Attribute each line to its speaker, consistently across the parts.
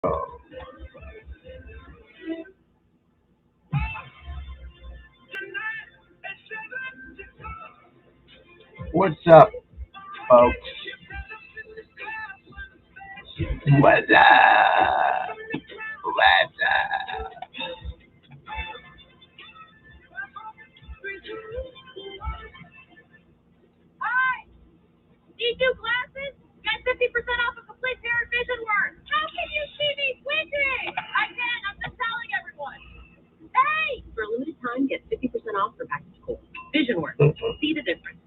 Speaker 1: What's up, folks? What's up? What's up?
Speaker 2: Hi! Need new glasses? Get 50% off a complete pair of vision work. How can you see me squinting? I can't. I'm just telling everyone. Hey! For a limited time, get 50% off for back to school. Vision work. See the difference.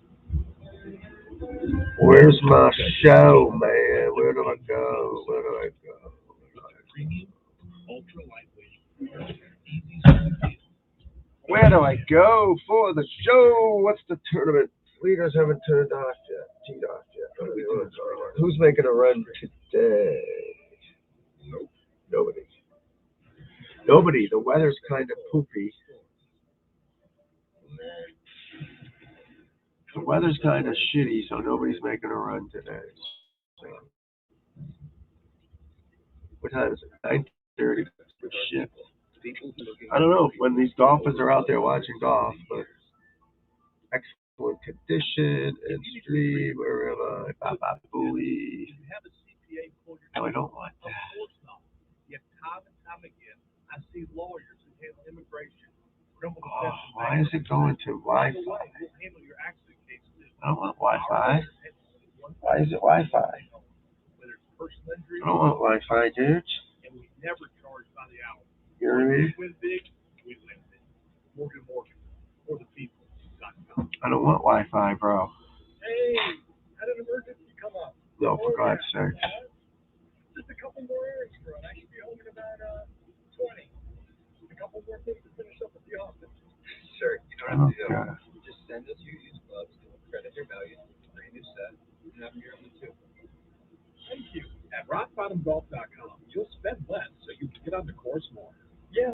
Speaker 1: Where's my show, man? Where do I go? Where do I go? Where do I go for the show? What's the tournament? Leaders haven't turned off yet. Teed off yet. Who's making a run today? Nobody. Nobody. The weather's kind of poopy. The weather's kind of shitty, so nobody's making a run today. So, what time is it? 9:30. Shit. I don't know when these golfers are out there watching golf, but excellent condition and stream. Where am I? Baba Booey. No, I don't want that. Oh, why is it going to Wi-Fi? I don't want Wi-Fi. Why is it Wi-Fi? I don't want Wi-Fi, dude. You know what I mean? I don't want Wi-Fi, bro. No, for God's sake.
Speaker 3: Sure, you don't have to do it. Just send us your used gloves, we'll credit your value to a brand new set, and have them here on the too. Thank you. At rockbottomgolf.com, you'll spend less so you can get on the course more. Yeah.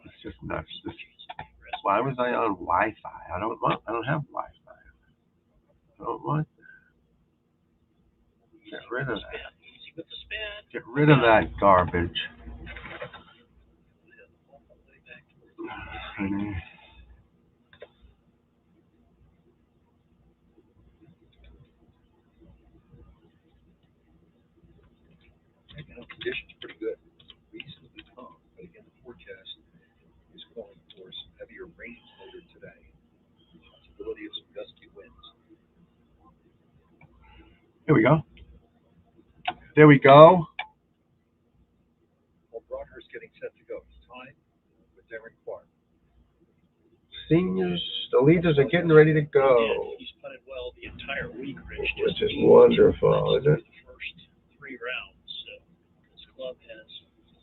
Speaker 1: It's just nuts. Why was I on Wi-Fi? I don't have Wi-Fi. I don't want that. Get rid of that. Get rid of that garbage.
Speaker 3: Conditions pretty good. Reasonably calm, but again, the forecast is calling for some heavier rains later today. Possibility of some gusty winds.
Speaker 1: Here we go. There we go.
Speaker 3: Well, Broadhurst getting set to go. It's time with Darren Clark.
Speaker 1: Seniors, the leaders are getting ready to go.
Speaker 4: He's putted well the entire week, Rich.
Speaker 1: Which is wonderful, isn't it?
Speaker 4: The first 3 rounds. So this club has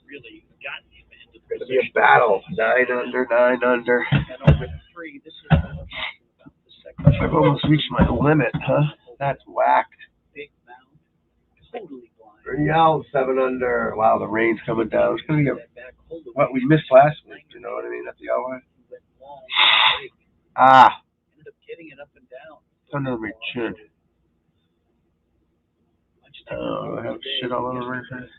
Speaker 4: really gotten him into the
Speaker 1: It's going to be a battle. 9 under, 9 under.
Speaker 4: And over 3, this is about the second.
Speaker 1: I've almost reached my limit, huh? That's whacked.
Speaker 4: Big mound, totally blind.
Speaker 1: 30 out, 7 under. Wow, the rain's coming down. It's going to be what we missed last week, you know what I mean, at the LA? Ah.
Speaker 4: Ended up getting it up and down.
Speaker 1: It's under my chin. Oh, I have shit all over my face.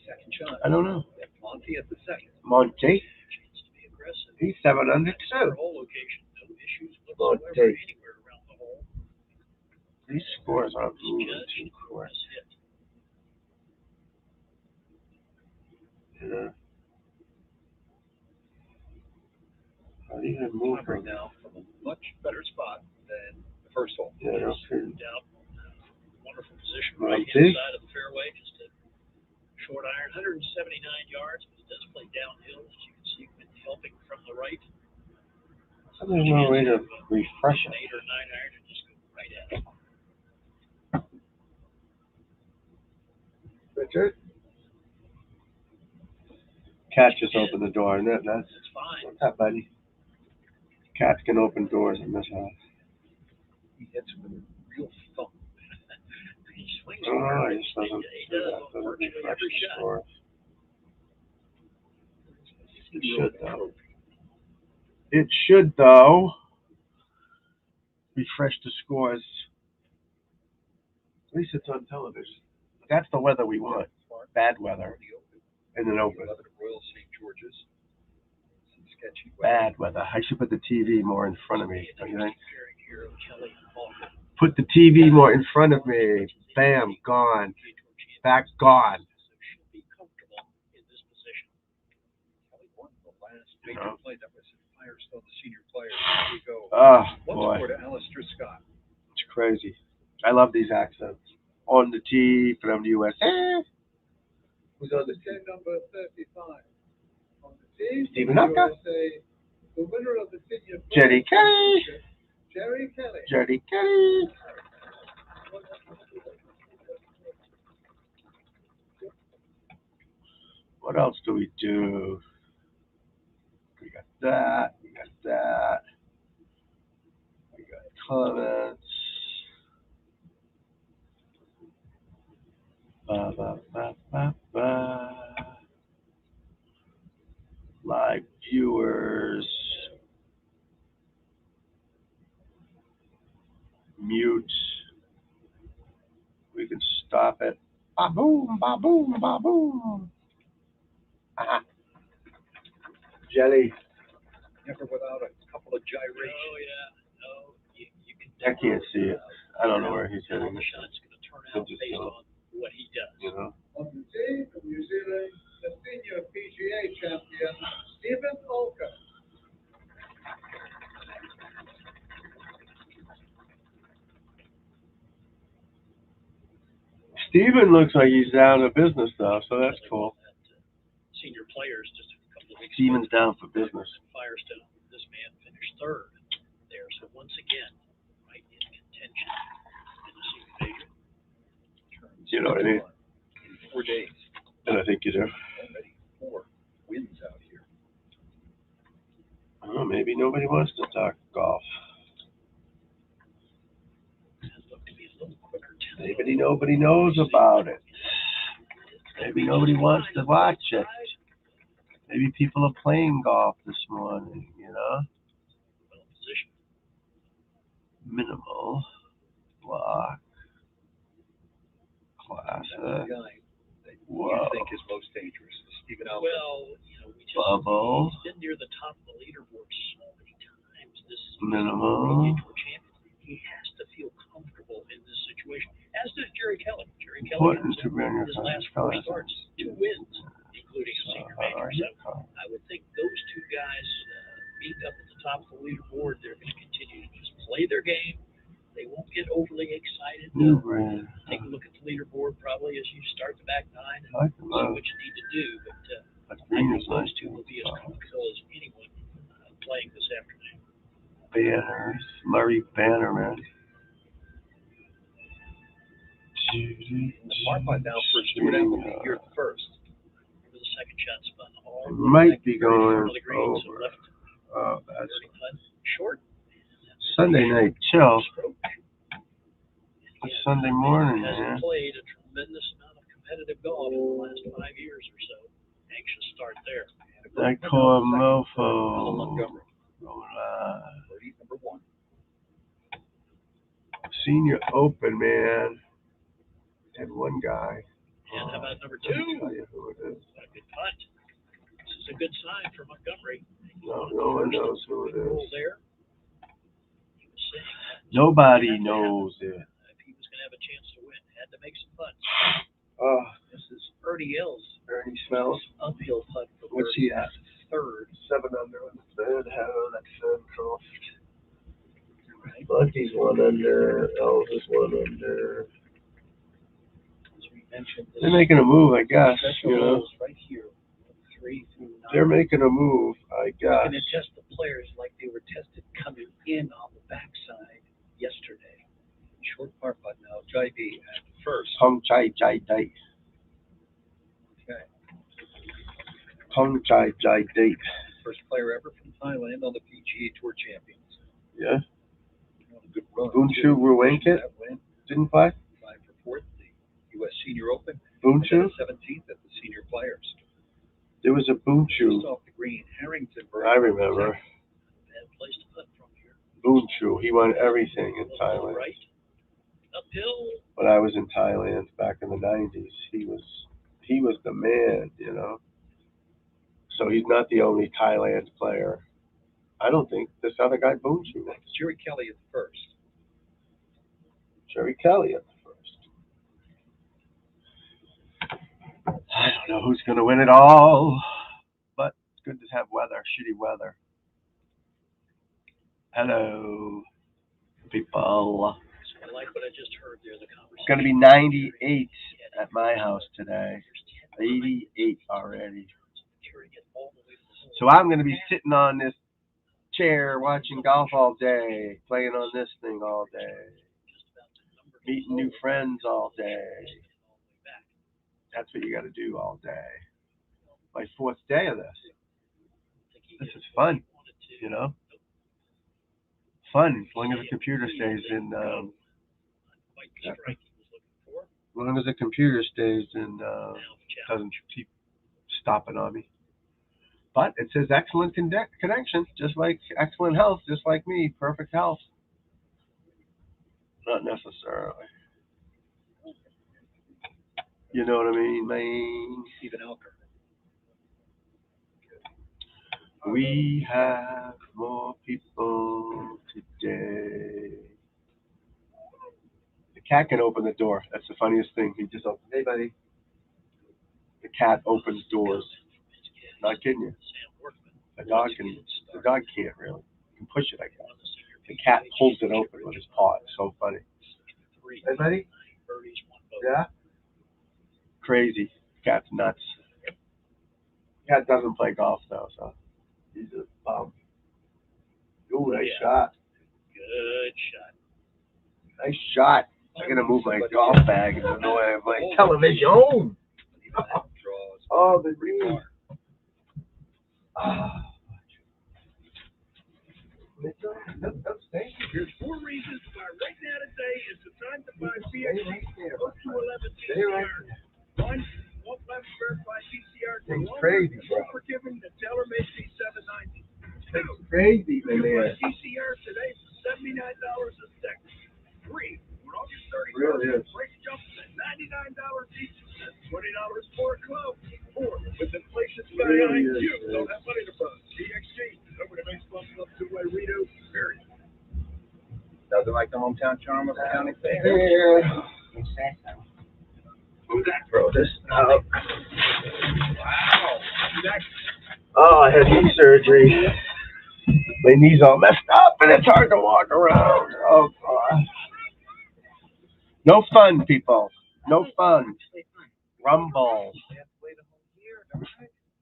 Speaker 4: Second shot.
Speaker 1: I don't know.
Speaker 4: Monty at the second.
Speaker 1: Monty?
Speaker 4: He's
Speaker 1: 7 under, too.
Speaker 4: Hole location, no issues
Speaker 1: Monty.
Speaker 4: whatsoever anywhere
Speaker 1: These scores aren't
Speaker 4: Judge
Speaker 1: moving too quick.
Speaker 4: has hit.
Speaker 1: Yeah. Not even moving
Speaker 3: Right now from a much better spot than the first hole.
Speaker 1: Yeah, no kidding.
Speaker 4: Down. Wonderful position.
Speaker 1: Well,
Speaker 4: Right
Speaker 1: see?
Speaker 4: hand side of the fairway. Just a short iron. 179 yards. But it does play downhill. As you can see, with helping from the right.
Speaker 1: There's no way to refresh
Speaker 4: An
Speaker 1: it.
Speaker 4: 8 or 9 iron and just go right at it.
Speaker 1: Richard? Cat just opened the door, and that's
Speaker 4: It's fine.
Speaker 1: what's up, buddy? Cats can open doors in this house.
Speaker 3: He hits with a real thump.
Speaker 4: He swings
Speaker 1: Oh,
Speaker 4: hard.
Speaker 1: it just doesn't
Speaker 4: He
Speaker 1: do
Speaker 4: does
Speaker 1: that.
Speaker 4: on
Speaker 1: Doesn't
Speaker 4: virtually
Speaker 1: refresh
Speaker 4: every
Speaker 1: the
Speaker 4: shot.
Speaker 1: scores. It should, though. It should, though. Refresh the scores. At least it's on television. That's the weather we want. Bad weather in an open.
Speaker 3: 11 at Royal St. George's. Some sketchy weather.
Speaker 1: Bad weather. I should put the TV more in front of me. Don't you think?
Speaker 4: Pairing here of Kelly and Walker.
Speaker 1: Put the TV more in front of me. Bam, gone. Back, gone.
Speaker 4: So she'll be comfortable in this position.
Speaker 3: Kelly won the last major play. That was Firestone, the senior player. Here we go.
Speaker 1: Oh,
Speaker 3: One
Speaker 1: boy.
Speaker 3: score to Alistair Scott.
Speaker 1: It's crazy. I love these accents. On the tee from the USA. Who's on the tee?
Speaker 3: 10, number 35. On the tee,
Speaker 1: Stephen Upka.
Speaker 3: USA, the winner of the senior
Speaker 1: Jerry Kelly.
Speaker 3: Jerry Kelly.
Speaker 1: Jerry Kelly. What else do we do? We got that. We got that. We got comments. Ba, ba, ba, ba, ba. Live viewers. Mute. We can stop it. Ba boom, ba boom, ba boom. Jelly.
Speaker 3: Never without a couple of gyrations.
Speaker 4: Oh, yeah. No, you can
Speaker 1: I can't see it. I don't know where he's
Speaker 4: how
Speaker 1: hitting
Speaker 4: the
Speaker 1: it.
Speaker 4: shot's going to turn out based on what he does.
Speaker 1: You know?
Speaker 3: On the tee from New Zealand, the senior PGA champion, Stephen Olka.
Speaker 1: Steven looks like he's down to business though, so that's cool.
Speaker 4: Senior players just a couple of weeks
Speaker 1: Steven's down for business.
Speaker 4: Firestone, this man finished third there. So once again, right in contention in the senior major.
Speaker 1: You know what I mean?
Speaker 3: In 4 days.
Speaker 1: And I think you do.
Speaker 3: Already 4 wins out here.
Speaker 1: Oh, maybe nobody wants to talk golf. Maybe nobody knows about it. Maybe nobody wants to watch it. Maybe people are playing golf this morning, you know? Minimal. Block. Classic.
Speaker 3: That's the guy that
Speaker 1: Whoa.
Speaker 3: you think is most dangerous, Stephen Olka.
Speaker 4: Well,
Speaker 1: Bubble.
Speaker 4: he's been near the top of the leaderboard so many times this
Speaker 1: Minimal.
Speaker 4: champion. He has to feel comfortable in this situation, as does Jerry Kelly. Jerry Kelly
Speaker 1: Important to bring
Speaker 4: his last 4 starts, 2 wins, including a senior major. So I would think those two guys meet up at the top of the leaderboard. They're going to continue to just play their game. They won't get overly excited. Take a look at the leaderboard probably as you start the back 9 and see what you need to do. But I think those two will be as comfortable as anyone playing this afternoon.
Speaker 1: Banners. Murray Bannerman.
Speaker 3: The par putt now for Stewart will be here first.
Speaker 4: Remember the second shot spun all
Speaker 1: Might be going
Speaker 4: the green, so
Speaker 1: over.
Speaker 4: left
Speaker 1: Oh, that's
Speaker 4: birdie putt short.
Speaker 1: Sunday night chill.
Speaker 4: Stroke.
Speaker 1: It's Sunday morning,
Speaker 4: Hasn't
Speaker 1: man.
Speaker 4: played a tremendous amount of competitive golf in the last 5 years or so. Anxious start there.
Speaker 1: I call
Speaker 3: Alan
Speaker 1: mofo.
Speaker 3: Montgomery.
Speaker 1: Roll
Speaker 3: Birdie number 1.
Speaker 1: Senior Open, man. And one guy.
Speaker 4: And how about number 2?
Speaker 1: I'll tell you who it is.
Speaker 4: What a good putt. This is a good sign for Montgomery.
Speaker 1: No one knows who it is.
Speaker 4: There. He was saying that
Speaker 1: Nobody knows it.
Speaker 4: if he make some putts.
Speaker 1: Oh,
Speaker 4: This is Ernie L's
Speaker 1: Ernie Smells.
Speaker 4: uphill putt for
Speaker 1: What's he at?
Speaker 4: third.
Speaker 1: 7 under on the third. How that's Croft. Lucky's 1 under. Elves is 1 under.
Speaker 4: As we mentioned,
Speaker 1: They're making a move, I guess.
Speaker 4: special
Speaker 1: You know,
Speaker 4: rules right here, 3 through 9.
Speaker 1: they're making a move, I
Speaker 4: They're
Speaker 1: guess.
Speaker 4: going to test the players like they were tested coming in on the backside yesterday.
Speaker 3: Short par putt now. Jai B at first.
Speaker 1: Pong Chai Jai Dai.
Speaker 3: Okay.
Speaker 1: Pong Chai Jai Dai.
Speaker 3: First player ever from Thailand on the PGA Tour Champions.
Speaker 1: Yeah.
Speaker 3: On a good run.
Speaker 1: Boonshu Ruwankit
Speaker 3: That win.
Speaker 1: didn't play.
Speaker 3: Tied for fourth, the U.S. Senior Open.
Speaker 1: Boonshu?
Speaker 3: 17th at the Senior Players.
Speaker 1: There was a
Speaker 3: Just
Speaker 1: Boonshu.
Speaker 3: off the green, Harrington.
Speaker 1: I remember.
Speaker 4: Bad place to putt from here.
Speaker 1: Boonshu. He won everything in Thailand.
Speaker 4: Right. Uphill.
Speaker 1: When I was in Thailand back in the 90s, he was the man, you know. So he's not the only Thailand player. I don't think this other guy Boonshu.
Speaker 3: Jerry Kelly at first.
Speaker 1: Jerry Kelly at the first. I don't know who's going to win it all, but it's good to have weather, shitty weather. Hello, people.
Speaker 4: I like what I just heard there. The conversation.
Speaker 1: It's going to be 98 at my house today. 88 already. So I'm going to be sitting on this chair watching golf all day, playing on this thing all day, meeting new friends all day. That's what you got to do all day. My 4th day of this. This is fun, you know. Fun as long as the computer stays in. As long as the computer stays in, doesn't keep stopping on me. But it says excellent connection, just like excellent health, just like me, perfect health. Not necessarily. You know what I mean, man?
Speaker 3: Stephen Elker.
Speaker 1: We have more people today. The cat can open the door. That's the funniest thing. He just opens. Hey, buddy. The cat opens doors. Not kidding you. The dog can't really. You can push it, I guess. The cat pulls it open with his paw. It's so funny. Hey, buddy. Yeah. Crazy. Cat's nuts. Cat doesn't play golf though, so he's a bum. Ooh, nice shot.
Speaker 4: Good shot.
Speaker 1: Nice shot. I'm gonna move my golf bag in the way of my television. Oh, the green. Thank you.
Speaker 3: Here's 4 reasons why right now today is the time to buy VXC 0211 PCR. 1, won't let me verify PCR for
Speaker 1: Thing's
Speaker 3: longer.
Speaker 1: crazy, bro.
Speaker 3: Forgiving the tailor-made C790.
Speaker 1: It's crazy,
Speaker 3: You
Speaker 1: man.
Speaker 3: buy PCR today for $79 a second. 3, when August 31st,
Speaker 1: Really is.
Speaker 3: price jumps to $99 each. That's $20 for a club. 4, with inflation sky high, you don't have money to burn. VXG, over to baseball club, two-way redo, period. Nothing like the hometown charm of the county fair.
Speaker 1: Yeah. Who's that? Throw this out.
Speaker 3: Wow. Next.
Speaker 1: Oh, I had knee surgery. My knee's all messed up and it's hard to walk around. Oh, God. No fun, people. No fun. Rumble.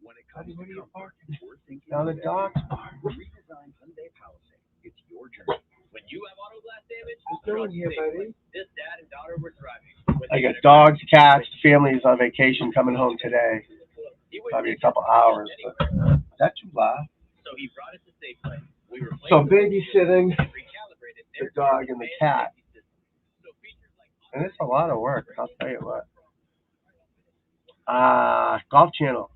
Speaker 3: When it comes to comfort, we're thinking
Speaker 1: Now the dog's
Speaker 3: redesigned Hyundai Palisade. It's your journey.
Speaker 2: When you have auto glass damage,
Speaker 1: What's doing here, buddy?
Speaker 2: this dad and daughter were driving.
Speaker 1: I got dogs, cats, families on vacation coming home today. Probably a couple hours, but is that too loud?
Speaker 2: So he brought it to Safeway. We replaced
Speaker 1: So babysitting
Speaker 2: recalibrated
Speaker 1: the dog and the cat. And it's a lot of work, I'll tell you what. Golf Channel.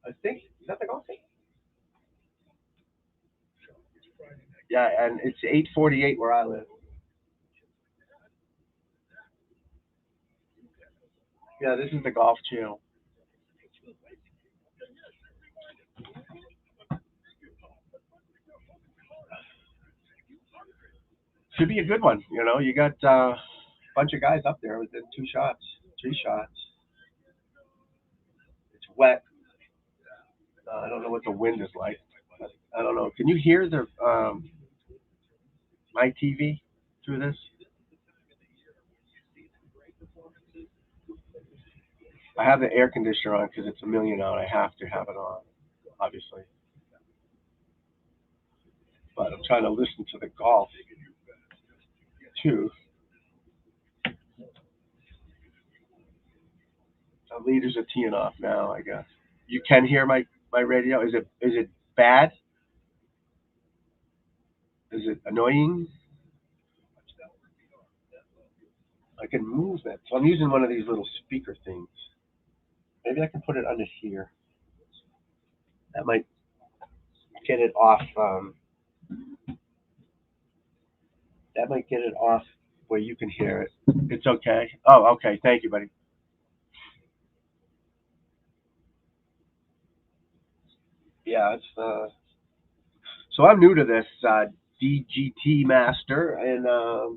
Speaker 1: I think, is that the Golf Channel? Yeah, and it's 8:48 where I live. Yeah, this is the Golf Channel. Should be a good one. You know, you got a bunch of guys up there within 2 shots, 3 shots. It's wet. I don't know what the wind is like. I don't know. Can you hear the my TV through this? I have the air conditioner on because it's a million out. I have to have it on, obviously. But I'm trying to listen to the golf too. The leaders are teeing off now, I guess. You can hear my radio. Is it bad? Is it annoying? I can move it. So I'm using one of these little speaker things. Maybe I can put it under here. That might get it off. That might get it off where you can hear it. It's okay. Oh, okay. Thank you, buddy. Yeah, it's so I'm new to this DGT master, and I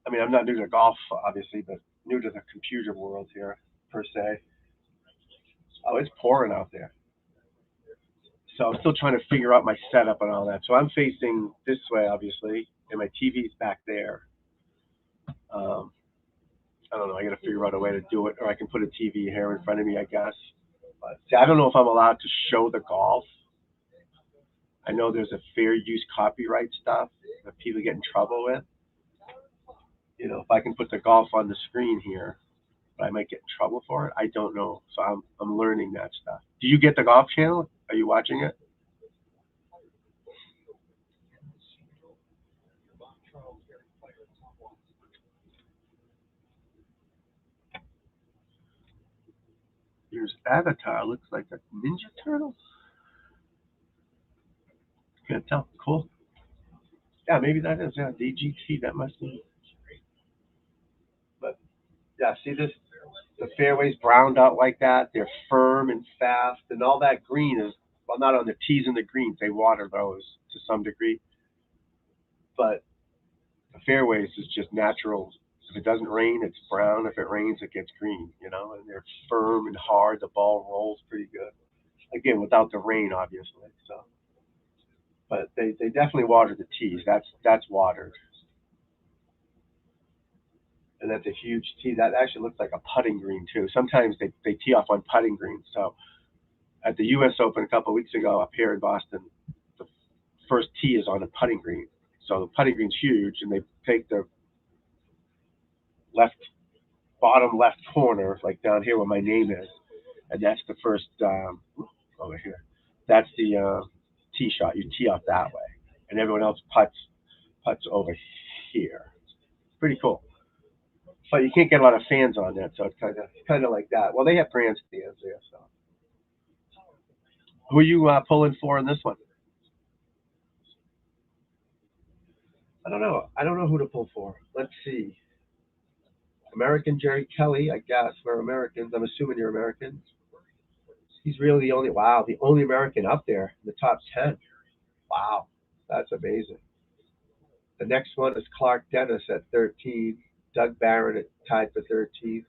Speaker 1: mean I'm not new to golf, obviously, but new to the computer world here per se. Oh, it's pouring out there. So I'm still trying to figure out my setup and all that. So I'm facing this way, obviously, and my TV's back there. Um, I don't know. I got to figure out a way to do it, or I can put a TV here in front of me, I guess. But see, I don't know if I'm allowed to show the golf. I know there's a fair use copyright stuff that people get in trouble with. You know, if I can put the golf on the screen here, but I might get in trouble for it. I don't know. So I'm learning that stuff. Do you get the golf channel? Are you watching it? Here's Avatar. Looks like a Ninja Turtle. Can't tell. Cool. Yeah, maybe that is. Yeah, DGT. That must be. But yeah, see this? The fairways browned out like that. They're firm and fast, and all that green is well, not on the tees and the greens. They water those to some degree, but the fairways is just natural. If it doesn't rain, it's brown. If it rains, it gets green. You know, and they're firm and hard. The ball rolls pretty good. Again, without the rain, obviously. So, but they definitely water the tees. That's watered, and that's a huge tee. That actually looks like a putting green too. Sometimes they tee off on putting greens. So at the U.S. Open a couple of weeks ago up here in Boston, the first tee is on a putting green. So the putting green's huge, and they take the left bottom left corner, like down here where my name is, and that's the first over here. That's the tee shot. You tee off that way, and everyone else putts over here. Pretty cool. But you can't get a lot of fans on that, so it's kind of like that. Well, they have grandstands there, so. Who are you pulling for in this one? I don't know. I don't know who to pull for. Let's see. American Jerry Kelly, I guess. We're Americans. I'm assuming you're Americans. He's really the only American up there in the top 10. Wow, that's amazing. The next one is Clark Dennis at 13. Doug Barron at tied for 13th.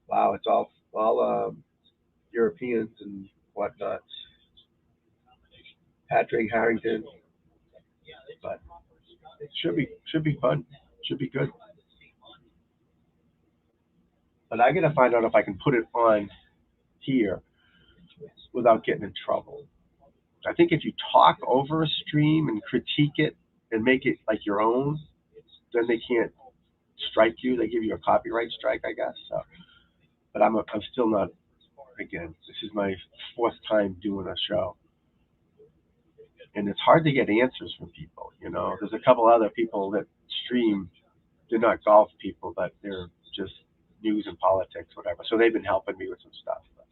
Speaker 1: Wow, it's all Europeans and whatnot. Patrick Harrington, but it should be fun. Should be good. But I gotta find out if I can put it on here without getting in trouble. I think if you talk over a stream and critique it and make it like your own, then they can't strike you. They give you a copyright strike, I guess. So, but I'm still not. Again, this is my 4th time doing a show, and it's hard to get answers from people. You know, there's a couple other people that stream. They're not golf people, but they're just news and politics, whatever. So they've been helping me with some stuff. But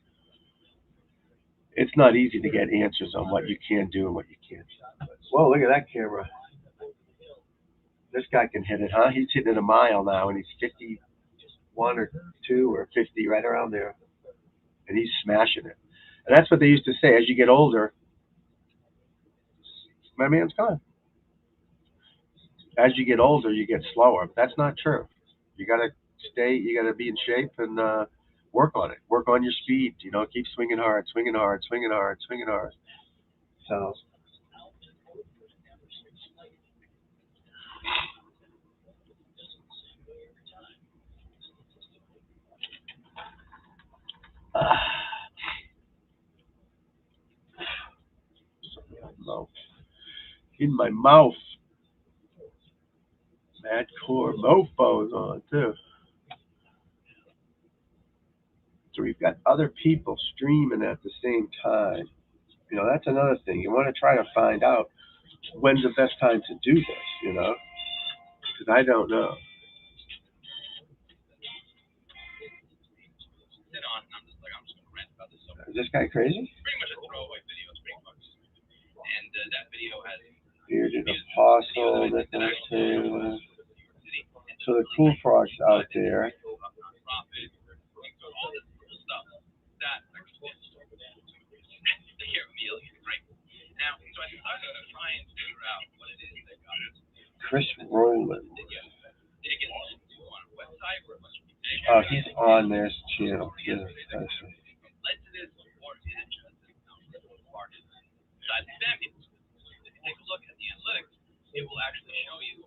Speaker 1: it's not easy to get answers on what you can do and what you can't. Whoa, look at that camera. This guy can hit it, huh? He's hitting it a mile now, and he's 51 or 2 or 50, right around there. And he's smashing it. And that's what they used to say. As you get older, my man's gone. as you get older, you get slower. But that's not true. You gotta you gotta be in shape and work on it. Work on your speed. You know, keep swinging hard, swinging hard, swinging hard, swinging hard. So, mouth. In my mouth. Mad core mofos on too. So we've got other people streaming at the same time. You know, that's another thing. You want to try to find out when's the best time to do this, you know? Because I don't know. Is this guy crazy? Bearded Apostle, Nicholas Taylor. So the cool frogs out there. Chris Rowland. Oh, he's on this channel. Yeah,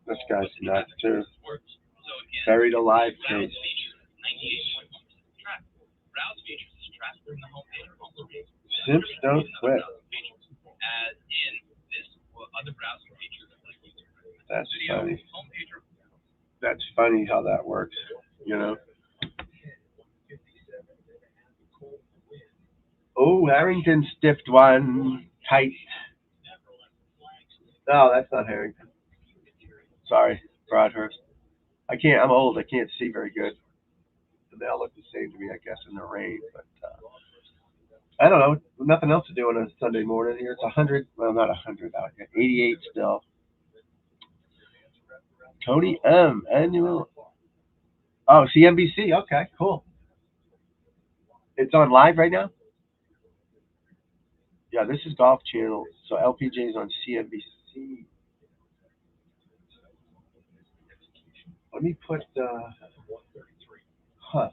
Speaker 1: this guy's nuts too. Buried alive case. Simps don't quit. That's funny. That's funny how that works, you know. Oh, Harrington stiffed one tight. No, that's not Harrington. Sorry, Broadhurst. I can't. I'm old. I can't see very good. They all look the same to me, I guess, in the rain. But I don't know. Nothing else to do on a Sunday morning here. It's 100. Well, not 100 out here. 88 still. Tony M. Annual. Oh, CNBC. Okay, cool. It's on live right now. Yeah, this is Golf Channel. So LPJ is on CNBC. Let me put. Huh.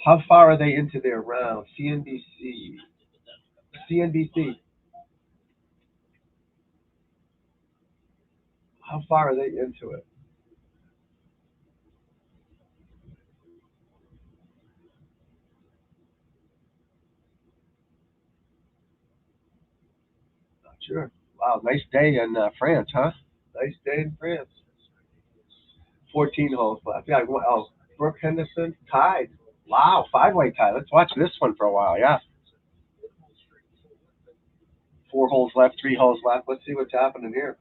Speaker 1: How far are they into their round? CNBC. CNBC. How far are they into it? Not sure. Wow, nice day in France, huh? Nice day in France. 14 holes left. Yeah. Oh, Brooke Henderson tied. Wow, five-way tie. Let's watch this one for a while. Yeah. 4 holes left, 3 holes left. Let's see what's happening here.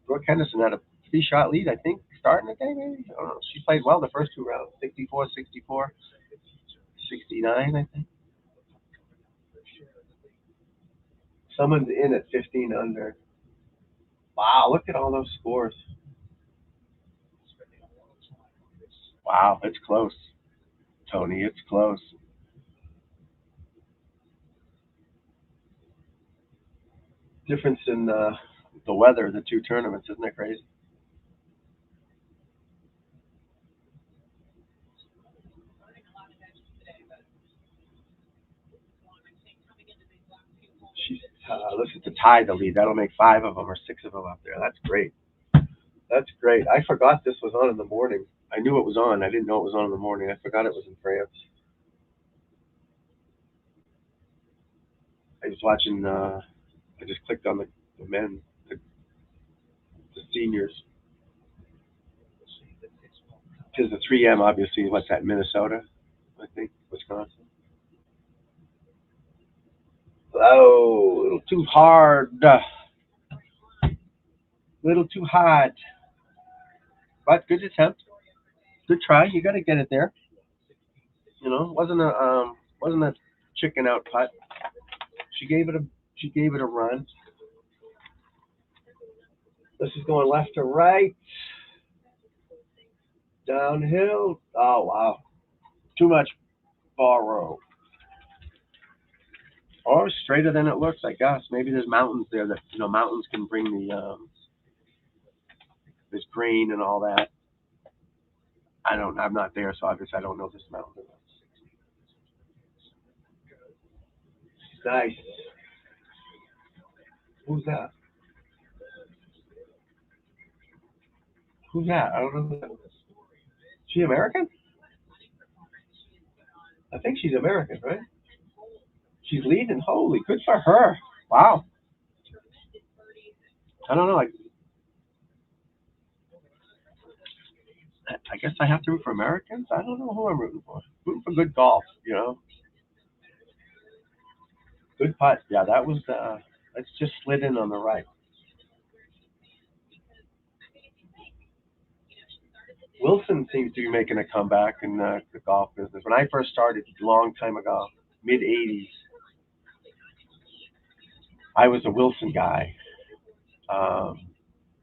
Speaker 1: Brooke Henderson had a 3-shot lead, I think, starting the day, maybe. I don't know. She played well the first 2 rounds. 64, 64, 69, I think. Someone's in at 15 under. Wow, look at all those scores. Wow, it's close, Tony. It's close. Difference in the weather, the two tournaments, isn't it crazy? She's looking to tie the lead. That'll make 5 of them or 6 of them up there. That's great. That's great. I forgot this was on in the morning. I knew it was on. I didn't know it was on in the morning. I forgot it was in France. I was watching. I just clicked on the men, the seniors. Because the 3M, obviously, what's that? Minnesota, I think, Wisconsin. Oh, a little too hard. Little too hot. But good attempt. Good try. You got to get it there. You know, wasn't a chicken out putt. She gave it a run. This is going left to right. Downhill. Oh wow. Too much borrow. Or straighter than it looks, I guess. Maybe there's mountains there that, mountains can bring this grain and all that. I'm not there, so obviously I don't know this mountain. Nice. Who's that? Who's that? I don't know who that is. She American? I think she's American, right? She's leading. Holy, good for her. Wow. I don't know. I guess I have to root for Americans. I don't know who I'm rooting for. Rooting for good golf, Good putt. Yeah, that was. Let's just slid in on the right. Wilson seems to be making a comeback in the golf business. When I first started, a long time ago, mid '80s, I was a Wilson guy. Um,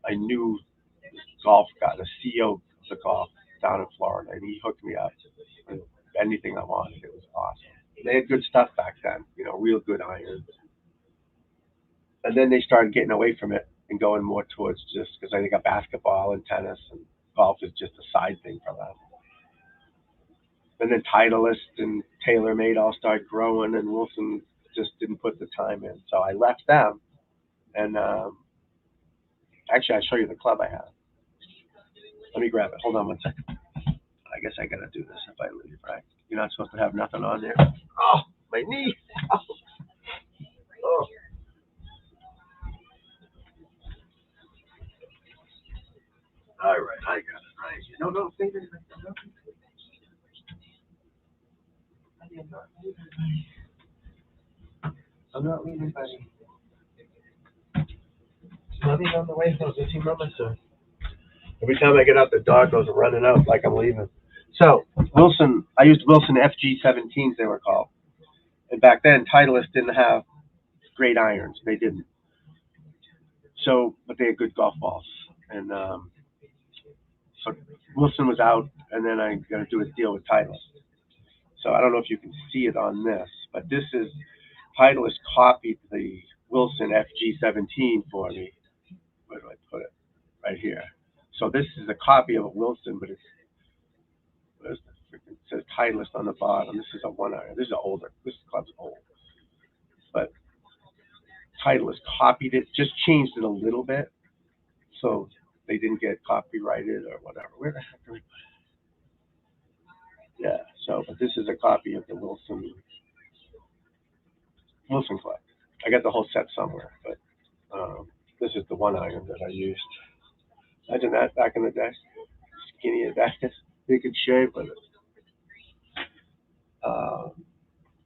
Speaker 1: I knew this golf guy, the CEO of the golf down in Florida, and he hooked me up with anything I wanted. It was awesome. They had good stuff back then, real good irons. And then they started getting away from it and going more towards just because I think got basketball and tennis and golf is just a side thing for them. And then Titleist and TaylorMade all started growing, and Wilson just didn't put the time in. So I left them, and actually, I'll show you the club I have. Let me grab it. Hold on one second. I guess I gotta do this if I leave, right? You're not supposed to have nothing on there. Oh, my knee. Oh. All right, I got it. Right. No, think of it. I'm not leaving, buddy. Nothing on the way home. Does he remember, sir? Every time I get out, the dog goes running out like I'm leaving. So Wilson, I used Wilson FG17s, they were called, and back then Titleist didn't have great irons. They didn't. So, but they had good golf balls, and so Wilson was out, and then I got to do a deal with Titleist. So I don't know if you can see it on this, but this is Titleist copied the Wilson FG17 for me. Where do I put it? Right here. So this is a copy of a Wilson, but it says Titleist on the bottom. This is a 1 iron. This is older. This club's old, but Titleist copied it, just changed it a little bit, so they didn't get copyrighted or whatever. Where the heck are we? Yeah. So, but this is a copy of the Wilson club. I got the whole set somewhere, but this is the 1 iron that I used. Imagine that back in the day. Skinny as that. You could shave with it.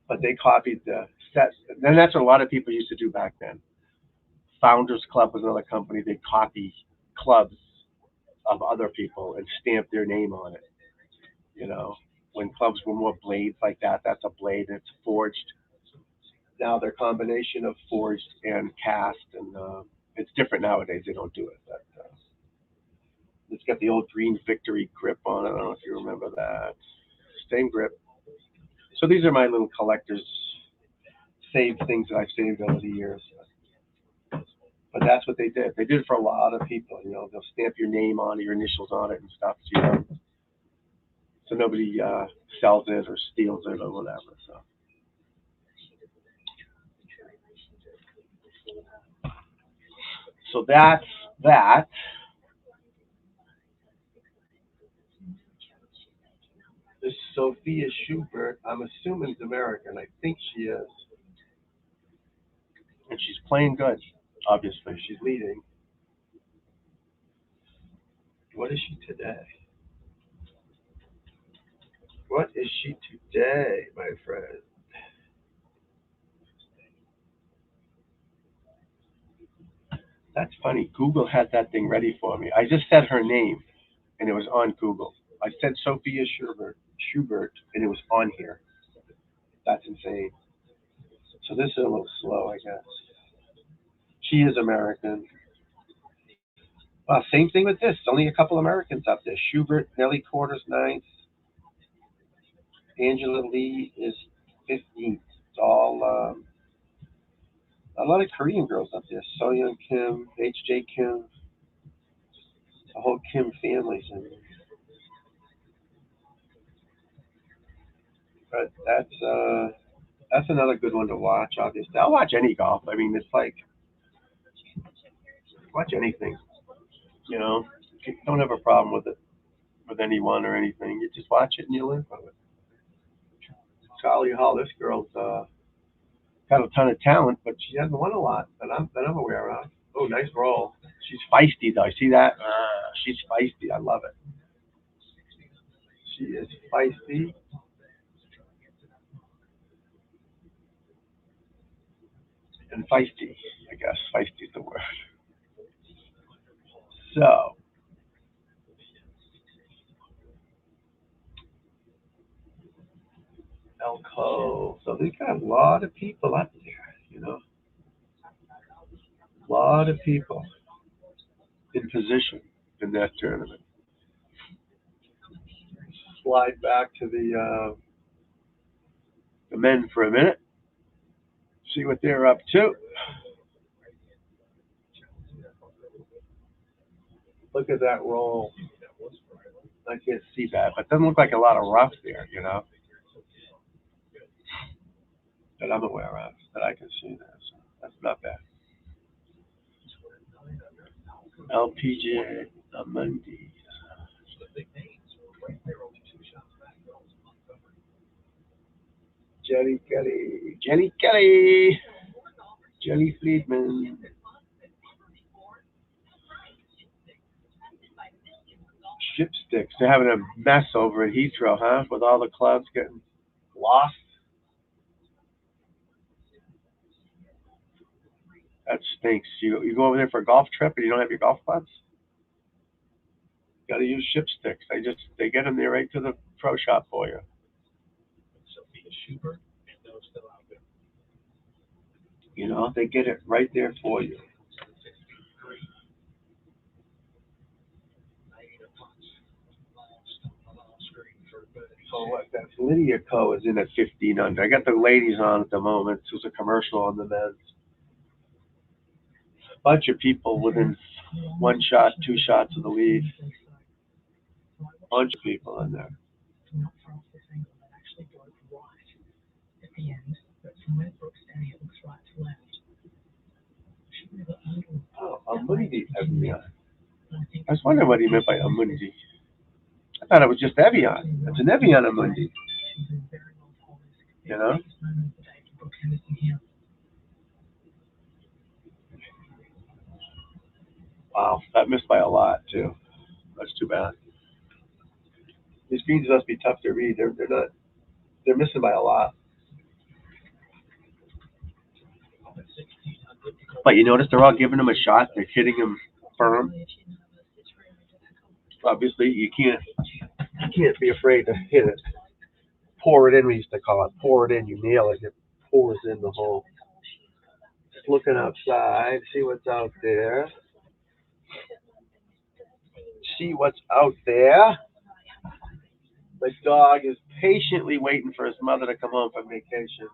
Speaker 1: But they copied the set. And that's what a lot of people used to do back then. Founders Club was another company. They copy clubs of other people and stamp their name on it. When clubs were more blades like that, that's a blade and it's forged. Now they're a combination of forged and cast, and it's different nowadays. They don't do it, but it's got the old green Victory grip on it. I don't know if you remember that. Same grip. So these are my little collector's saved things that I've saved over the years. But that's what they did. They did it for a lot of people. They'll stamp your name on it, your initials on it, and stuff. So nobody sells it or steals it or whatever. So that's that. This Sophia Schubert, I'm assuming is American. I think she is. And she's playing good, obviously. She's leading. What is she today? What is she today, my friend? That's funny. Google had that thing ready for me. I just said her name, and it was on Google. I said Sophia Schubert, and it was on here. That's insane. So this is a little slow, I guess. She is American. Same thing with this. Only a couple Americans up there. Schubert, Nelly Quarters, ninth. Angela Lee is 15th. It's all A lot of Korean girls up there. Soyeon Kim, HJ Kim, the whole Kim family's in there. But that's another good one to watch. Obviously, I'll watch any golf. I mean, it's like watch anything. You know, don't have a problem with it with anyone or anything. You just watch it and you live with it. Charlie Hall, this girl's got a ton of talent, but she hasn't won a lot that I'm aware of. Oh, nice roll. She's feisty though. See that? She's feisty. I love it. She is feisty. And feisty, I guess. Feisty is the word. So, Elko. So they got a lot of people up there, you know. A lot of people in position in that tournament. Slide back to the men for a minute. See what they're up to. Look at that roll. I can't see that, but it doesn't look like a lot of rough there, you know, that I'm aware of, that I can see there. So that's not bad. LPGA Monday. Jenny Kelly, Jenny Friedman. Ship sticks. They're having a mess over at Heathrow, huh? With all the clubs getting lost. That stinks. You go over there for a golf trip and you don't have your golf clubs? Got to use ship sticks. They get them there right to the pro shop for you. You know, they get it right there for you. So what? That Lydia Co is in at 15 under. I got the ladies on at the moment. There's a commercial on the men's. Bunch of people within one shot, two shots of the lead. Bunch of people in there. Oh, Amundi Evian. I was wondering what he meant by Amundi. I thought it was just Evian. It's an Evian Amundi. You know? Wow, that missed by a lot too. That's too bad. These greens must be tough to read. They're not. They're missing by a lot. But you notice they're all giving him a shot. They're hitting him firm. Obviously, you can't be afraid to hit it. Pour it in. We used to call it. Pour it in. You nail it. It pours in the hole. Just looking outside. See what's out there. See what's out there. The dog is patiently waiting for his mother to come home from vacation.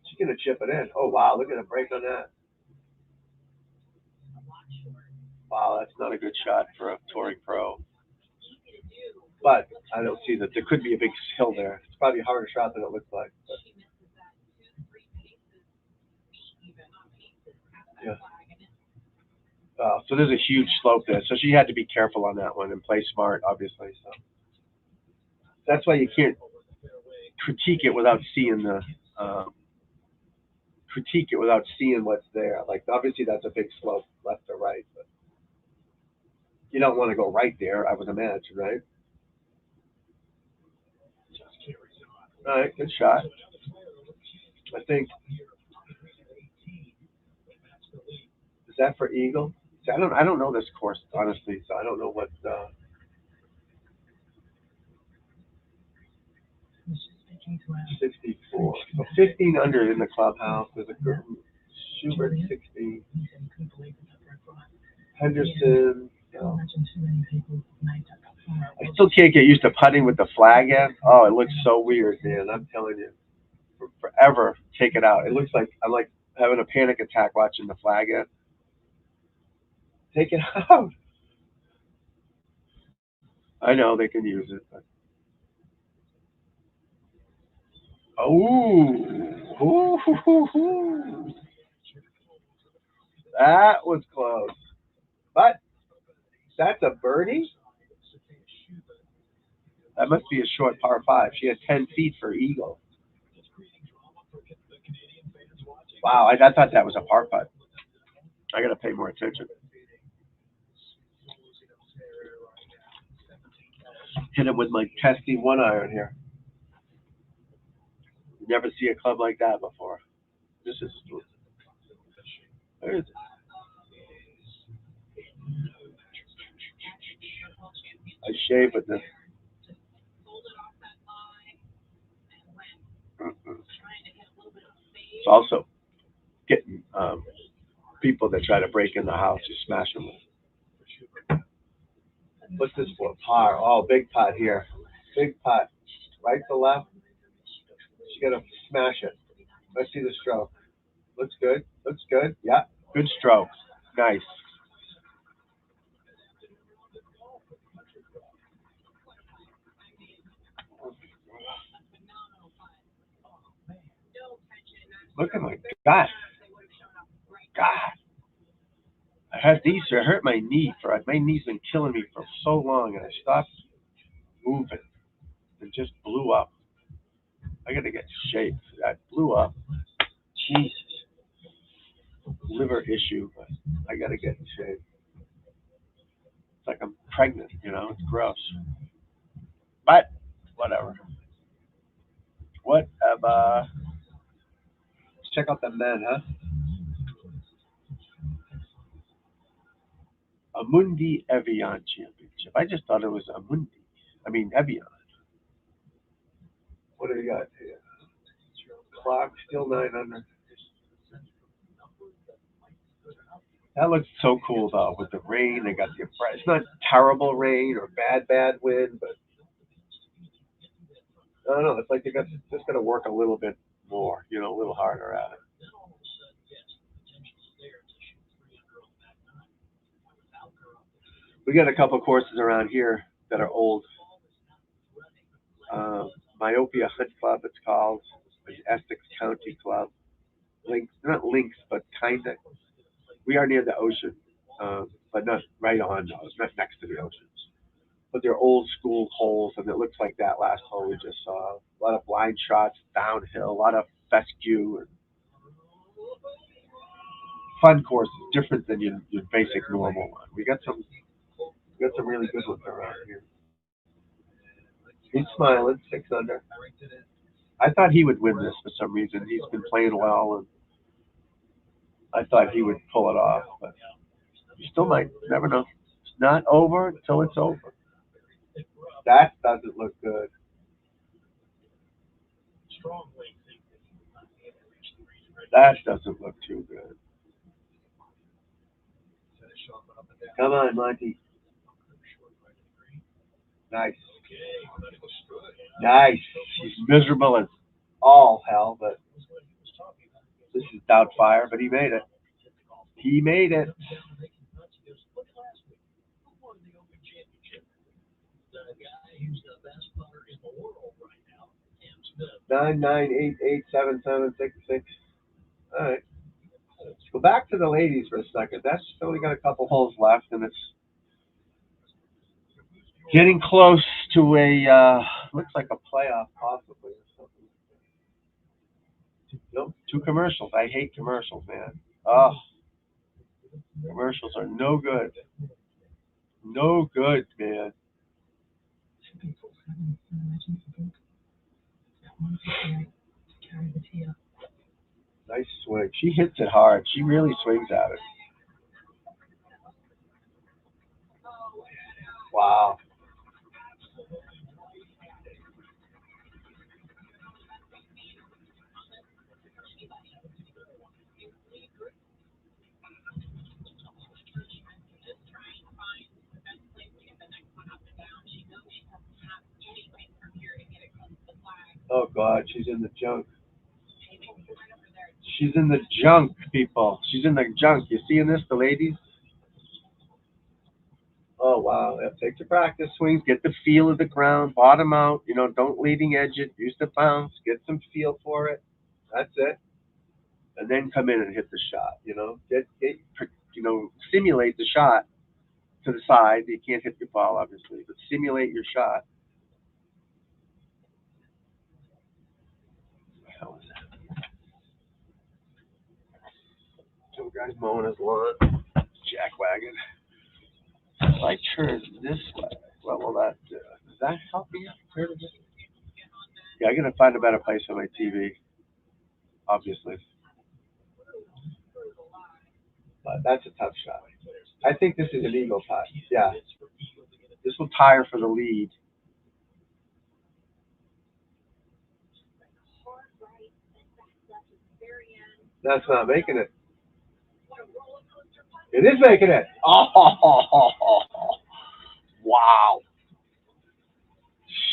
Speaker 1: She's going to chip it in. Oh, wow. Look at the break on that. Wow, that's not a good shot for a touring pro. But I don't see that. There could be a big hill there. It's probably a harder shot than it looks like. But, yeah. So there's a huge slope there. So she had to be careful on that one and play smart, obviously. So that's why you can't critique it without seeing what's there. Like obviously that's a big slope left or right, but you don't want to go right there, I would imagine, right? All right, good shot. I think is that for eagle? See, I don't know this course honestly, so I don't know what. 64. So 15 under in the clubhouse. There's a good Schubert 16. Henderson. No. I still can't get used to putting with the flag in. Oh, it looks so weird, man. I'm telling you. Forever take it out. It looks like I'm like having a panic attack watching the flag in. Take it out. I know they can use it. But... Oh, ooh, hoo, hoo, hoo. That was close. But that's a birdie. That must be a short par five. She had 10 feet for eagle. Wow, I thought that was a par putt. I got to pay more attention. Hit him with my testy 1-iron here. You never see a club like that before. This is. Where is it? I shave with this. It's also getting people that try to break in the house, you smash them with. What's this for? Par. Oh, big pot here. Big pot. Right to left. You gotta smash it. Let's see the stroke. Looks good. Looks good. Yeah. Good stroke. Nice. Look at my God. God. I had these. I hurt my knee. My knee's been killing me for so long, and I stopped moving. It just blew up. I gotta get shaved. That blew up. Jesus. Liver issue. But I gotta get shaved. It's like I'm pregnant, you know? It's gross. But, whatever. Whatever. Let's check out the men, huh? Amundi Evian Championship. I just thought it was Amundi. I mean, Evian. What do you got here? Clock, still 900. That looks so cool, though, with the rain. They got the umbrella. It's not terrible rain or bad wind, but I don't know. It's like they just got to work a little bit more, you know, a little harder at it. We got a couple courses around here that are old. Myopia Hunt Club, it's called. The Essex County Club. Links, not links, but kind of. We are near the ocean, but not right on, not next to the ocean. But they're old school holes, and it looks like that last hole we just saw. A lot of blind shots, downhill, a lot of fescue, and fun courses, different than your basic normal one. We got some really good ones around here. He's smiling, 6 under. I thought he would win this for some reason. He's been playing well, and I thought he would pull it off, but you still might. Never know. It's not over until it's over. That doesn't look good. That doesn't look too good. Come on, Monty. Nice. Nice. She's miserable as all hell, but this is Doubtfire, but he made it. He made it. 998877766. All right. Let's go back to the ladies for a second. That's only got a couple holes left, and it's getting close to looks like a playoff possibly or something. Nope, 2 commercials. I hate commercials, man. Oh, commercials are no good. No good, man. Nice swing. She hits it hard. She really swings at it. Wow. Oh God, she's in the junk. She's in the junk, people. She's in the junk. You seeing this, the ladies? Oh wow! Yeah, take your practice swings. Get the feel of the ground. Bottom out. You know, don't leading edge it. Use the bounce. Get some feel for it. That's it. And then come in and hit the shot. You know, simulate the shot to the side. You can't hit your ball, obviously, but simulate your shot. What the hell is that? Some guy's mowing his lawn. Jackwagon. If I turn this way, what will that do? Does that help me out? Yeah, I'm gonna find a better place for my TV, obviously. But that's a tough shot. I think this is an eagle putt. Yeah. This will tire for the lead. That's not making it. It is making it. Oh, wow.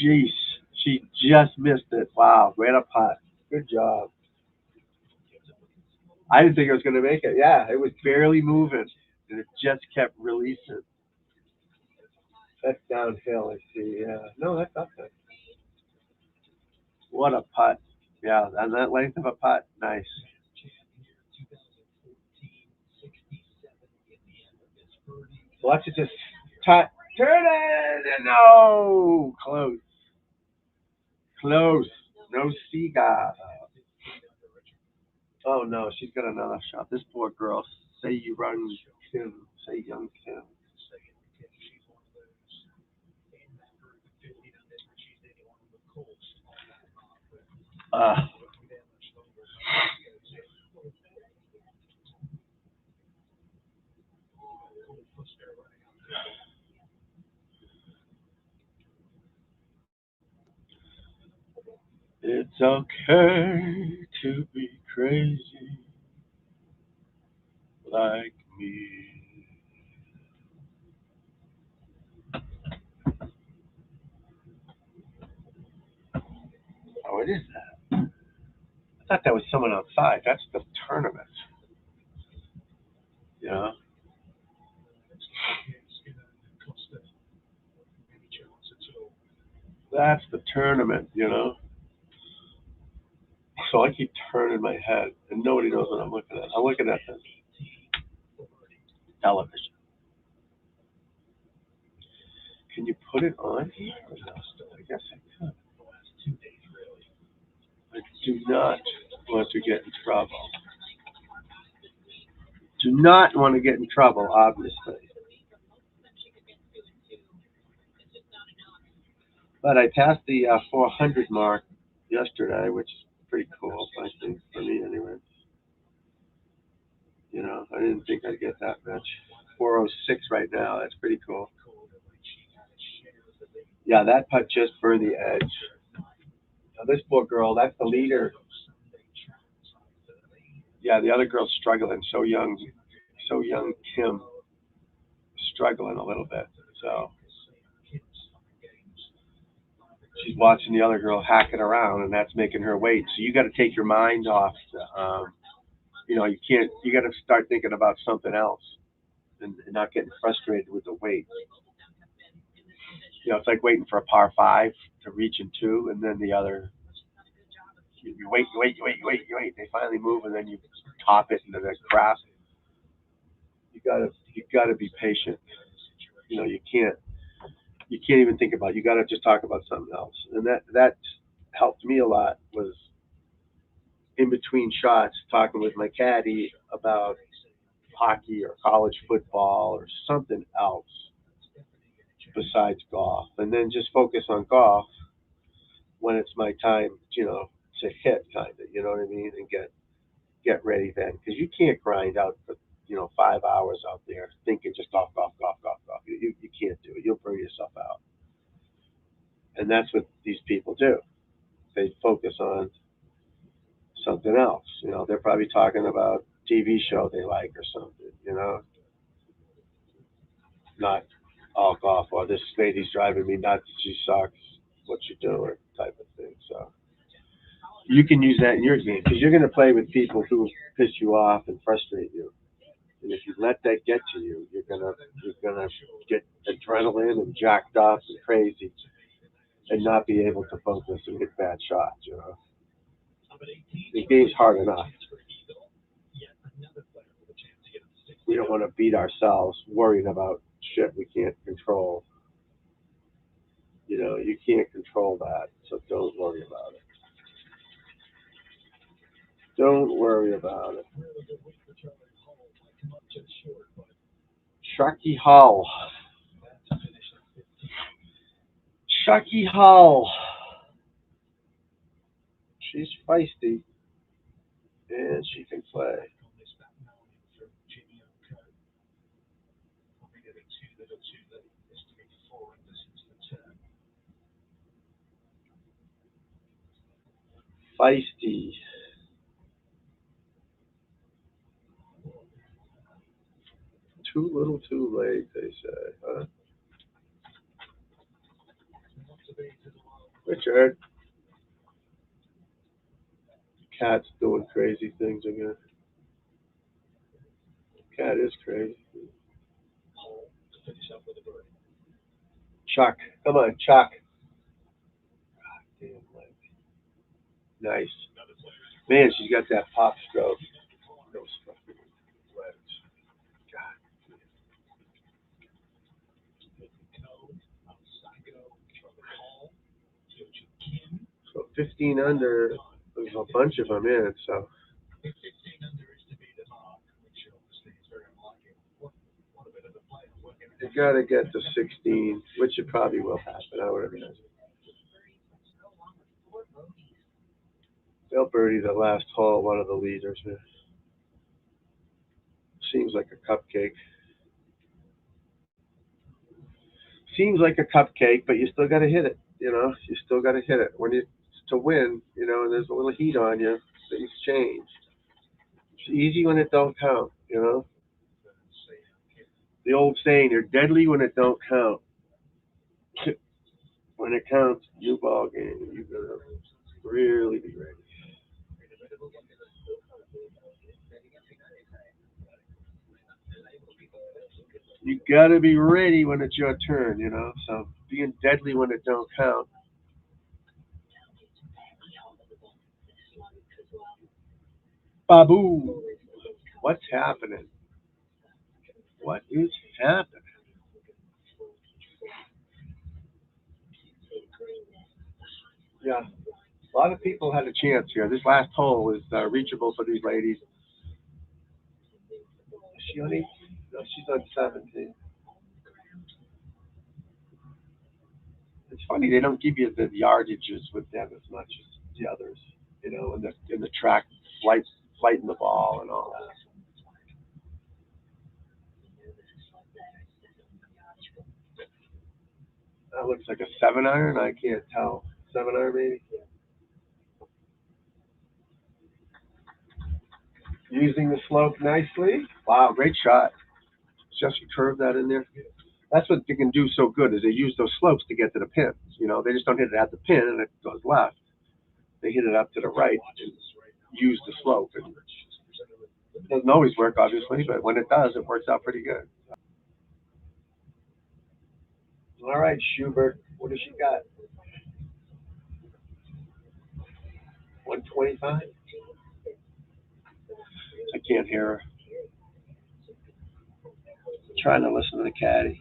Speaker 1: Jeez. She just missed it. Wow. Great up putt. Good job. I didn't think it was going to make it. Yeah, it was barely moving, and it just kept releasing. That's downhill, I see. Yeah. No, that's up there. What a putt. Yeah, and that length of a putt, nice. Watch it just turn it. No, close, close. No cigar. Oh no, she's got another shot. This poor girl. Say you run Kim. Say young Kim. Uh, it's okay to be crazy like me. Oh, it is that. I thought that was someone outside. That's the tournament. You know? That's the tournament, you know? So I keep turning my head, and nobody knows what I'm looking at. I'm looking at the television. Can you put it on here? I guess I could. I do not want to get in trouble. Do not want to get in trouble, obviously. But I passed the 400 mark yesterday, which is pretty cool, I think, for me anyway. You know, I didn't think I'd get that much. 406 right now, that's pretty cool. Yeah, that putt just burned the edge. Now, this poor girl, that's the leader. Yeah, the other girl's struggling. So young Kim, struggling a little bit. So she's watching the other girl hacking around, and that's making her wait. So you got to take your mind off. You know, you can't. You got to start thinking about something else, and not getting frustrated with the wait. You know, it's like waiting for a par five to reach in two, and then the other. You wait, you wait, you wait, you wait, you wait. They finally move, and then you top it into the crap. You gotta be patient. You know, you can't even think about it. You gotta just talk about something else. And that helped me a lot was in between shots talking with my caddy about hockey or college football or something else besides golf. And then just focus on golf when it's my time, you know, to hit kind of, you know what I mean? And get ready then. Because you can't grind out for, 5 hours out there thinking just golf, golf, golf, golf, golf. You can't do it. You'll burn yourself out. And that's what these people do. They focus on something else. You know, they're probably talking about TV show they like or something, not all golf or this lady's driving me nuts, she sucks, what you doing type of thing. So You can use that in your game because you're going to play with people who piss you off and frustrate you. And if you let that get to you, you're gonna get adrenaline and jacked up and crazy, and not be able to focus and hit bad shots. You know, the game's hard enough. We don't want to beat ourselves worrying about shit we can't control. You know, you can't control that, so don't worry about it. Don't worry about it. Sharky Hall. Sharky Hall. She's feisty, and she can play. Feisty. Too little, too late, they say, huh? Richard. Cat's doing crazy things again. Cat is crazy. Chuck. Come on, Chuck. Damn leg. Nice. Man, she's got that pop stroke. Those fucking legs. God. So 15 under, there's a bunch of them in, so. You gotta get to 16, which it probably will happen, I would imagine. They'll birdie the last hole, one of the leaders, man. Seems like a cupcake. Seems like a cupcake, but you still gotta hit it, you know? You still gotta hit it. When you, to win, you know, and there's a little heat on you, things change. It's easy when it don't count, you know? The old saying, you're deadly when it don't count. When it counts, new ball game. You gotta really be ready. You gotta be ready when it's your turn, you know. So being deadly when it don't count. Babu, what's happening? What is happening? Yeah, a lot of people had a chance here. This last hole was reachable for these ladies. Is she on 8? No, she's on 17. It's funny they don't give you the yardages with them as much as the others. You know, in the track flighting the ball and all that. That looks like a 7-iron. I can't tell. 7-iron maybe. Using the slope nicely. Wow, great shot. Just curve that in there. That's what they can do so good is they use those slopes to get to the pins. You know, they just don't hit it at the pin and it goes left. They hit it up to the right and use the slope. And it doesn't always work, obviously, but when it does, it works out pretty good. All right, Schubert, what does she got? 125? I can't hear her. Trying to listen to the caddy.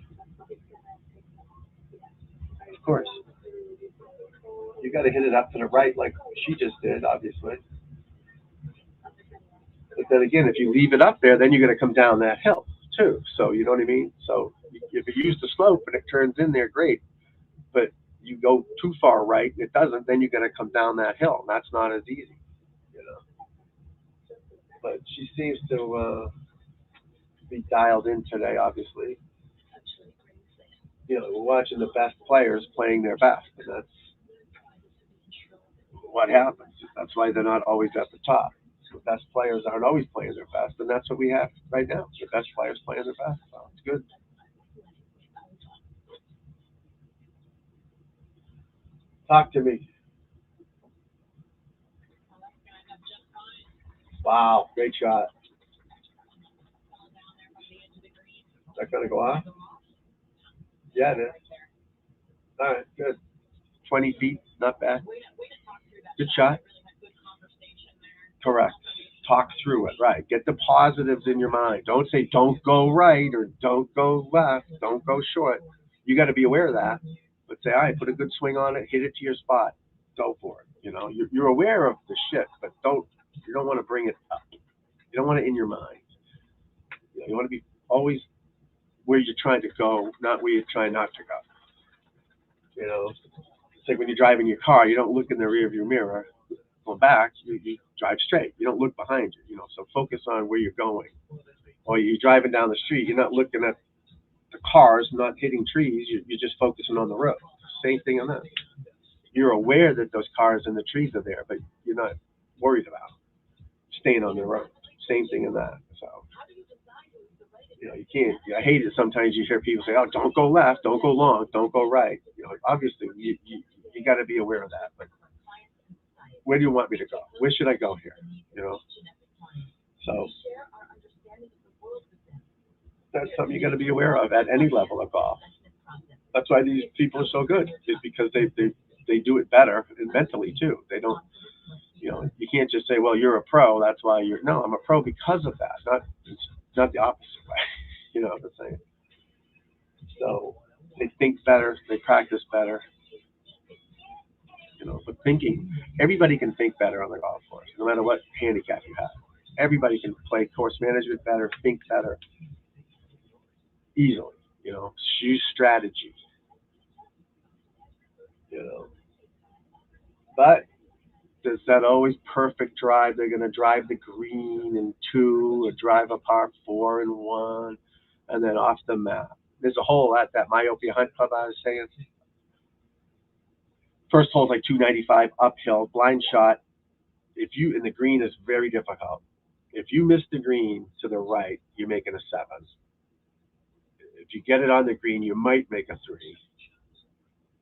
Speaker 1: Of course. You got to hit it up to the right like she just did, obviously. But then again, if you leave it up there, then you're going to come down that hill too. So you know what I mean? So if you use the slope and it turns in there, great. But you go too far right and it doesn't, then you're going to come down that hill. And that's not as easy, you know. But she seems to be dialed in today, obviously. You know, we're watching the best players playing their best, and that's what happens. That's why they're not always at the top. The best players aren't always playing their best, and that's what we have right now. The best players playing their best. So it's good. Talk to me. Wow, great shot. Is that gonna go off? Yeah, it is. All right, good. 20 feet, not bad. Good shot. Correct. Talk through it, right. Get the positives in your mind. Don't say don't go right or don't go left, don't go short. You got to be aware of that. But say, all right, put a good swing on it, hit it to your spot, go for it. You know, you're aware of the shit, but you don't want to bring it up. You don't want it in your mind. You want to be always where you're trying to go, not where you're trying not to go. You know, it's like when you're driving your car, you don't look in the rear view mirror. Going back, you drive straight. You don't look behind you. You know, so focus on where you're going. Or you're driving down the street, you're not looking at the cars, not hitting trees. You're just focusing on the road. Same thing on that. You're aware that those cars and the trees are there, but you're not worried about staying on the road. Same thing in that. So, you know, you can't. I hate it sometimes. You hear people say, "Oh, don't go left, don't go long, don't go right." You know, obviously, you got to be aware of that. But where do you want me to go? Where should I go here? You know. So that's something you got to be aware of at any level of golf. That's why these people are so good, is because they do it better and mentally too. They don't, you know, you can't just say, well, you're a pro, that's why you're. No, I'm a pro because of that. It's not the opposite way. You know what I'm saying? So they think better, they practice better. You know, but thinking, everybody can think better on the golf course, no matter what handicap you have. Everybody can play course management better, think better, easily. You know, use strategy. You know, but does that always perfect drive? They're going to drive the green in two, or drive a par four in one, and then off the map. There's a hole at that Myopia Hunt Club I was saying. First hole's like 295 uphill, blind shot. If you and the green is very difficult. If you miss the green to the right, you're making a seven. If you get it on the green, you might make a three.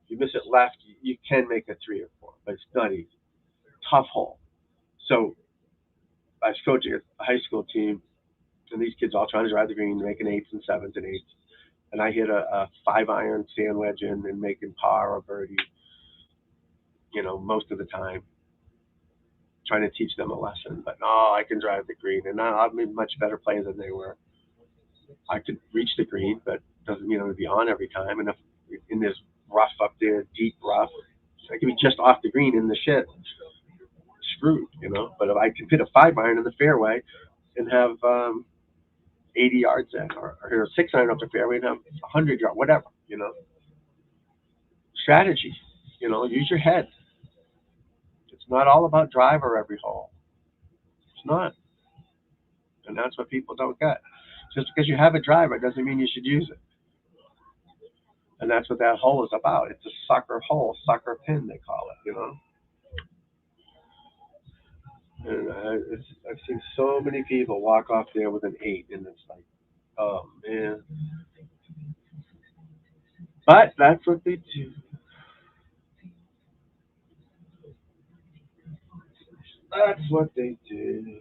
Speaker 1: If you miss it left, you can make a three or four, but it's not easy. Tough hole. So I was coaching a high school team, and these kids all trying to drive the green, making eights and sevens and eights. And I hit a 5-iron sand wedge in and making par or birdie, you know, most of the time, trying to teach them a lesson. But no, I can drive the green, and I'm a much better player than they were. I could reach the green, but doesn't mean I'm going to be on every time. And if in this rough up there, deep rough, I could be just off the green in the shit, screwed, you know. But if I can hit a 5-iron in the fairway and have 80 yards in, or 6-iron up the fairway and have 100 yards, whatever, you know. Strategy, you know, use your head. It's not all about driver every hole. It's not. And that's what people don't get. Just because you have a driver doesn't mean you should use it. And that's what that hole is about. It's a sucker hole, sucker pin, they call it, you know. And I've seen so many people walk off there with an 8, and it's like, oh, man. But that's what they do. That's what they do.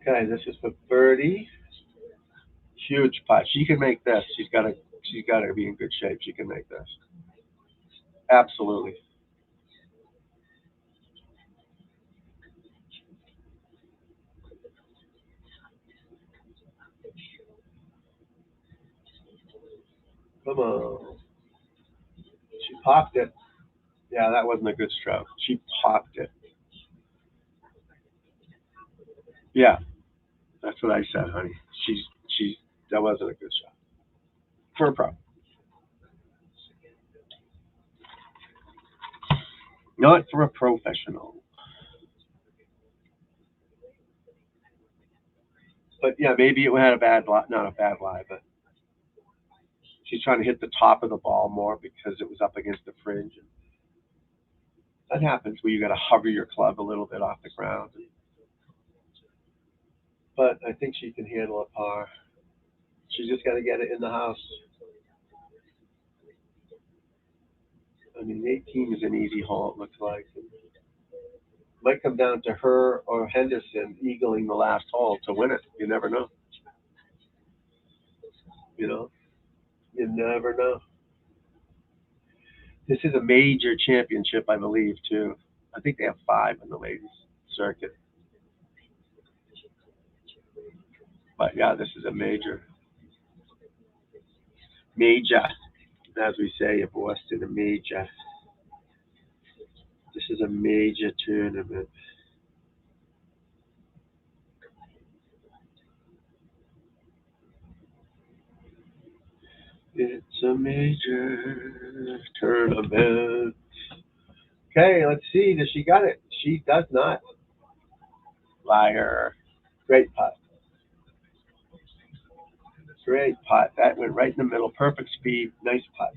Speaker 1: Okay, this is for Birdie. Huge putt. She can make this. She's got to be in good shape. She can make this. Absolutely. Come on. She popped it. Yeah, that wasn't a good stroke. She popped it. Yeah, that's what I said, honey. She's that wasn't a good shot for a pro. Not for a professional. But yeah, maybe it had a bad lie. Not a bad lie, but She's trying to hit the top of the ball more because it was up against the fringe. And that happens where you got to hover your club a little bit off the ground. But I think she can handle a par. She's just got to get it in the house. I mean, 18 is an easy hole, it looks like. It might come down to her or Henderson eagling the last hole to win it. You never know. You know? You never know. This is a major championship, I believe, too. I think they have 5 in the ladies circuit. But yeah, this is a major. Major, as we say in Boston, a major. This is a major tournament. It's a major tournament. Okay, let's see. Does she got it? She does not. Liar. Great putt. Great putt. That went right in the middle. Perfect speed. Nice putt.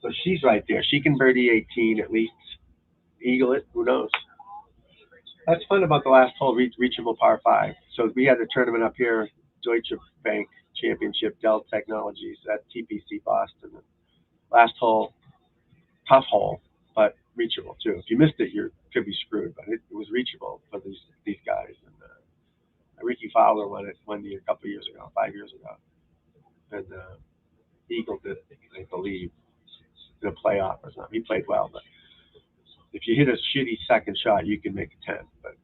Speaker 1: So she's right there. She can birdie 18 at least. Eagle it. Who knows? That's fun about the last hole, reachable par 5. So we had a tournament up here, Deutsche Bank Championship, Dell Technologies at TPC Boston. Last hole, tough hole, but reachable too. If you missed it, you could be screwed. But it was reachable for these guys. And Ricky Fowler won it a couple of years ago, 5 years ago, and Eagle did, I believe, in a playoff or something. He played well, but if you hit a shitty second shot, you can make a 10. But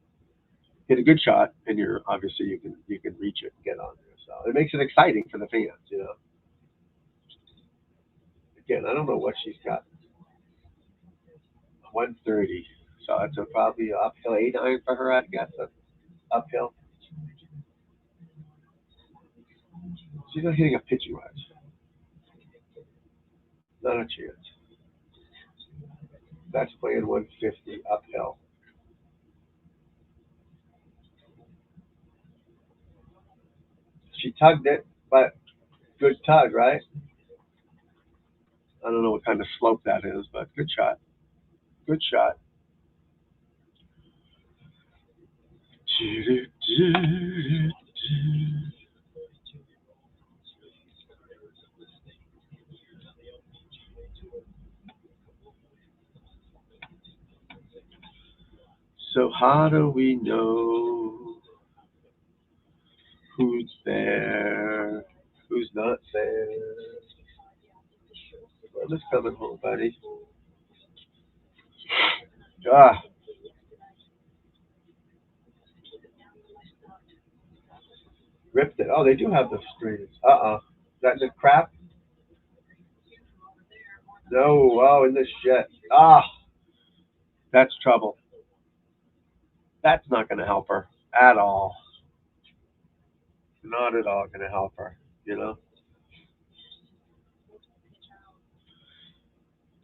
Speaker 1: hit a good shot, and you're obviously you can reach it and get on there. So it makes it exciting for the fans, you know. Again, I don't know what she's got. 130. So that's probably an uphill 8-iron for her, I guess. Uphill. She's not hitting a pitching wedge. Not a chance. That's playing 150 uphill. She tugged it, but good tug, right? I don't know what kind of slope that is, but good shot. Good shot. So how do we know who's there, who's not there? I'm just coming home, buddy. Ah, ripped it. Oh, they do have the strings. Uh-uh. Is that the crap? No. Oh, in this shit. Ah, that's trouble. That's not going to help her at all. Not at all going to help her, you know?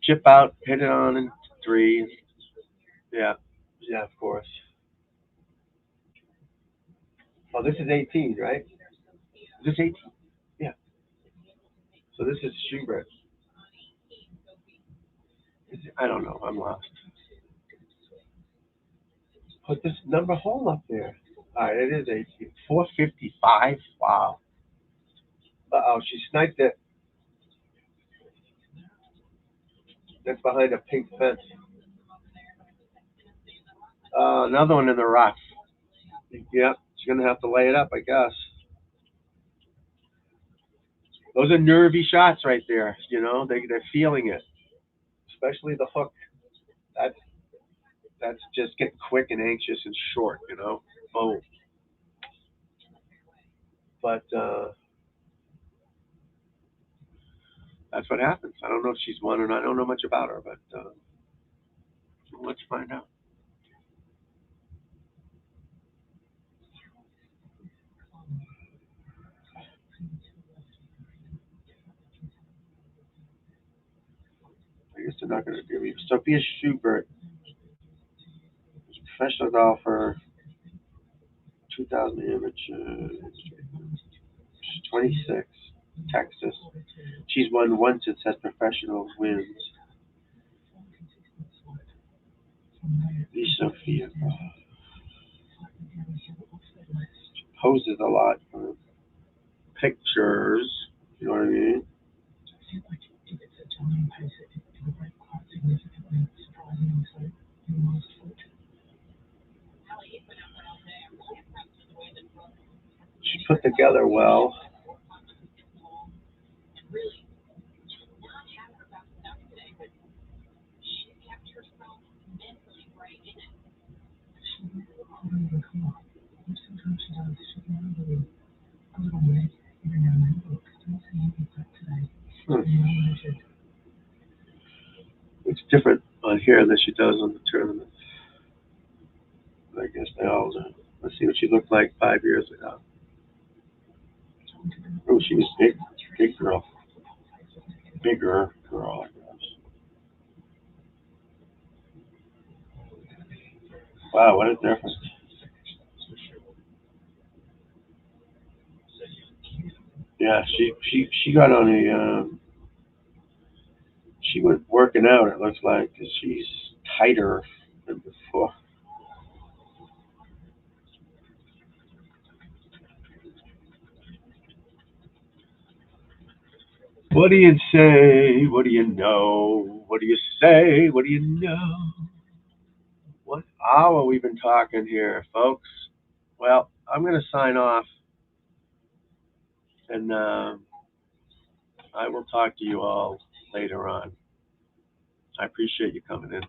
Speaker 1: Chip out, hit it on in 3. Yeah. Yeah, of course. Oh, this is 18, right? Is this 18? Yeah. So this is Schubert. I don't know. I'm lost. Put this number hole up there. All right, it is 18. 455. Wow. Uh-oh, she sniped it. That's behind a pink fence. Another one in the rough. Yep, she's going to have to lay it up, I guess. Those are nervy shots right there. You know, they're feeling it, especially the hook. That's just getting quick and anxious and short. You know, boom. But that's what happens. I don't know if she's won or not. I don't know much about her, but let's find out. I guess they're not going to give me Sophia Schubert, professional golfer, 2000 amateur, 26. Texas. She's won once since as professional wins. Sophia poses a lot for pictures. You know what I mean? She's put together well. It's different on here than she does on the tournament. I guess they all do. Let's see what she looked like 5 years ago. Oh, she was big girl. Bigger girl, I guess. Wow, what a difference. Yeah, she got on a, she went working out, it looks like, 'cause she's tighter than before. What do you say? What do you know? What do you say? What do you know? What hour we've been talking here, folks? Well, I'm going to sign off, and I will talk to you all later on. I appreciate you coming in.